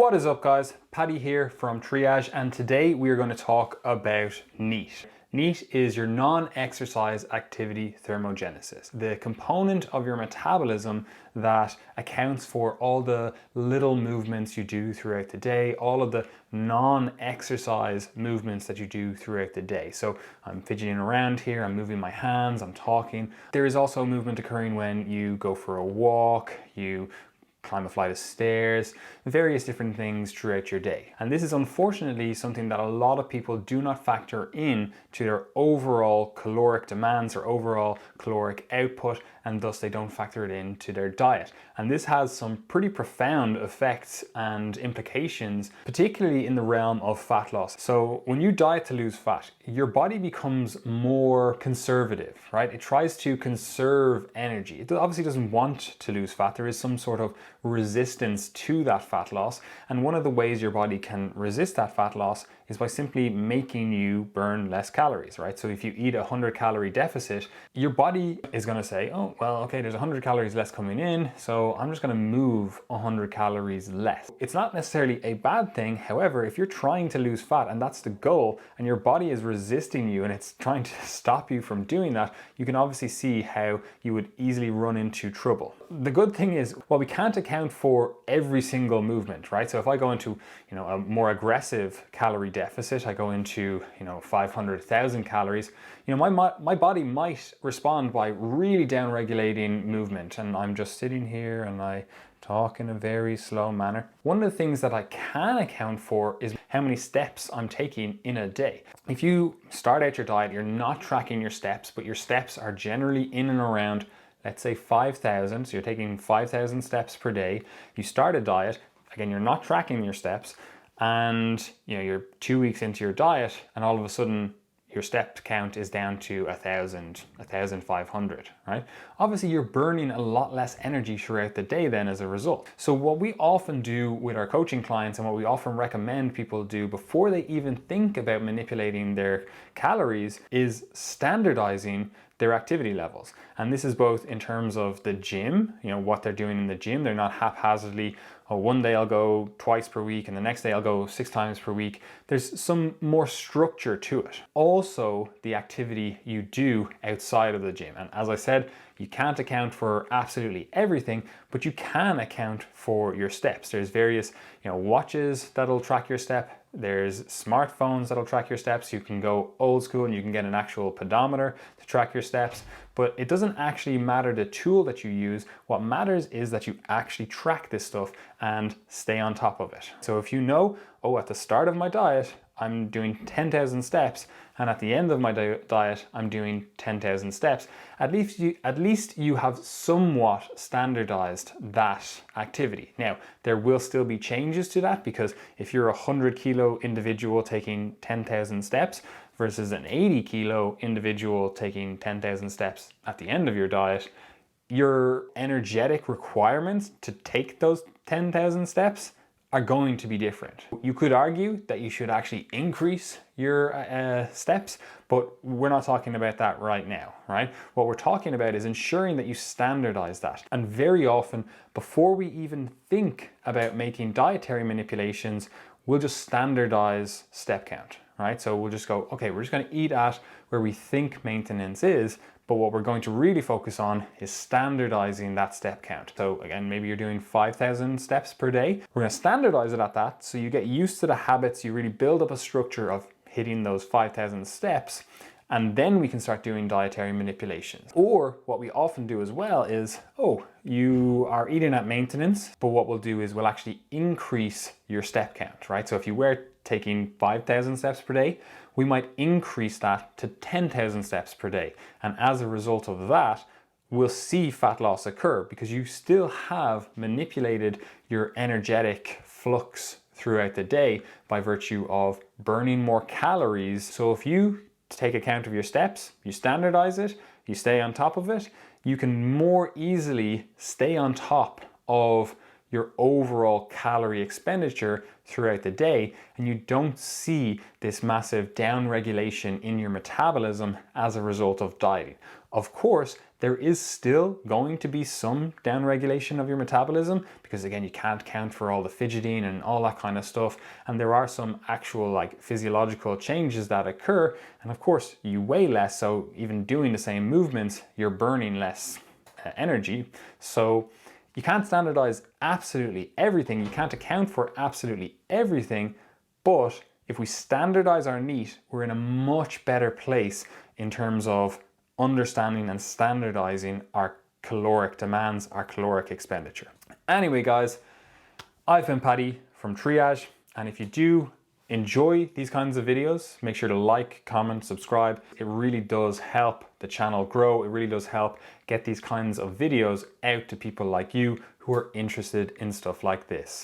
What is up, guys? Paddy here from Triage, and today we are going to talk about NEAT. NEAT is your non-exercise activity thermogenesis, the component of your metabolism that accounts for all the little movements you do throughout the day, all of the non-exercise movements that you do throughout the day. So I'm fidgeting around here, I'm moving my hands, I'm talking. There is also movement occurring when you go for a walk, you climb a flight of stairs, various different things throughout your day. And this is unfortunately something that a lot of people do not factor in to their overall caloric demands or overall caloric output, and thus they don't factor it into their diet. And this has some pretty profound effects and implications, particularly in the realm of fat loss. So when you diet to lose fat, your body becomes more conservative, right? It tries to conserve energy. It obviously doesn't want to lose fat. There is some sort of resistance to that fat loss. And one of the ways your body can resist that fat loss is by simply making you burn less calories, right? So if you eat a 100 calorie deficit, your body is going to say, oh, well, okay, there's 100 calories less coming in, so I'm just going to move 100 calories less. It's not necessarily a bad thing. However, if you're trying to lose fat and that's the goal, and your body is resisting you and it's trying to stop you from doing that, you can obviously see how you would easily run into trouble. The good thing is, well, we can't account for every single movement, right? So if I go into, a more aggressive calorie deficit, I go into, 500,000 calories, my body might respond by really down-regulating movement, and I'm just sitting here and I talk in a very slow manner. One of the things that I can account for is how many steps I'm taking in a day. If you start out your diet, you're not tracking your steps, but your steps are generally in and around, let's say 5,000, so you're taking 5,000 steps per day. You start a diet, again, you're not tracking your steps, and you're 2 weeks into your diet, and all of a sudden your step count is down to 1,000, 1,500, right? Obviously, you're burning a lot less energy throughout the day then as a result. So what we often do with our coaching clients, and what we often recommend people do before they even think about manipulating their calories, is standardizing their activity levels. And this is both in terms of the gym, what they're doing in the gym. They're not haphazardly, one day I'll go twice per week and the next day I'll go 6 times per week. There's some more structure to it. Also, the activity you do outside of the gym. And as I said, you can't account for absolutely everything, but you can account for your steps. There's various, watches that'll track your step. There's smartphones that'll track your steps. You can go old school and you can get an actual pedometer to track your steps, but it doesn't actually matter the tool that you use. What matters is that you actually track this stuff and stay on top of it. So if at the start of my diet, I'm doing 10,000 steps, and at the end of my diet, I'm doing 10,000 steps. At least you have somewhat standardized that activity. Now, there will still be changes to that, because if you're a 100 kilo individual taking 10,000 steps versus an 80 kilo individual taking 10,000 steps at the end of your diet, your energetic requirements to take those 10,000 steps are going to be different. You could argue that you should actually increase your steps, but we're not talking about that right now, right? What we're talking about is ensuring that you standardize that. And very often, before we even think about making dietary manipulations, we'll just standardize step count, right? So we'll just go, okay, we're just gonna eat at where we think maintenance is, but what we're going to really focus on is standardizing that step count. So again, maybe you're doing 5,000 steps per day. We're gonna standardize it at that, so you get used to the habits, you really build up a structure of hitting those 5,000 steps, and then we can start doing dietary manipulations. Or what we often do as well is, you are eating at maintenance, but what we'll do is we'll actually increase your step count, right? So if you were taking 5,000 steps per day, we might increase that to 10,000 steps per day. And as a result of that, we'll see fat loss occur, because you still have manipulated your energetic flux throughout the day by virtue of burning more calories. So if you take account of your steps, you standardize it, you stay on top of it, you can more easily stay on top of your overall calorie expenditure throughout the day, and you don't see this massive down regulation in your metabolism as a result of dieting. Of course, there is still going to be some downregulation of your metabolism, because again, you can't count for all the fidgeting and all that kind of stuff. And there are some actual like physiological changes that occur. And of course, you weigh less, so even doing the same movements, you're burning less energy. So you can't standardize absolutely everything. You can't account for absolutely everything. But if we standardize our NEAT, we're in a much better place in terms of understanding and standardizing our caloric demands, our caloric expenditure. Anyway, guys, I've been Paddy from Triage, and if you do enjoy these kinds of videos, make sure to like, comment, subscribe. It really does help the channel grow. It really does help get these kinds of videos out to people like you who are interested in stuff like this.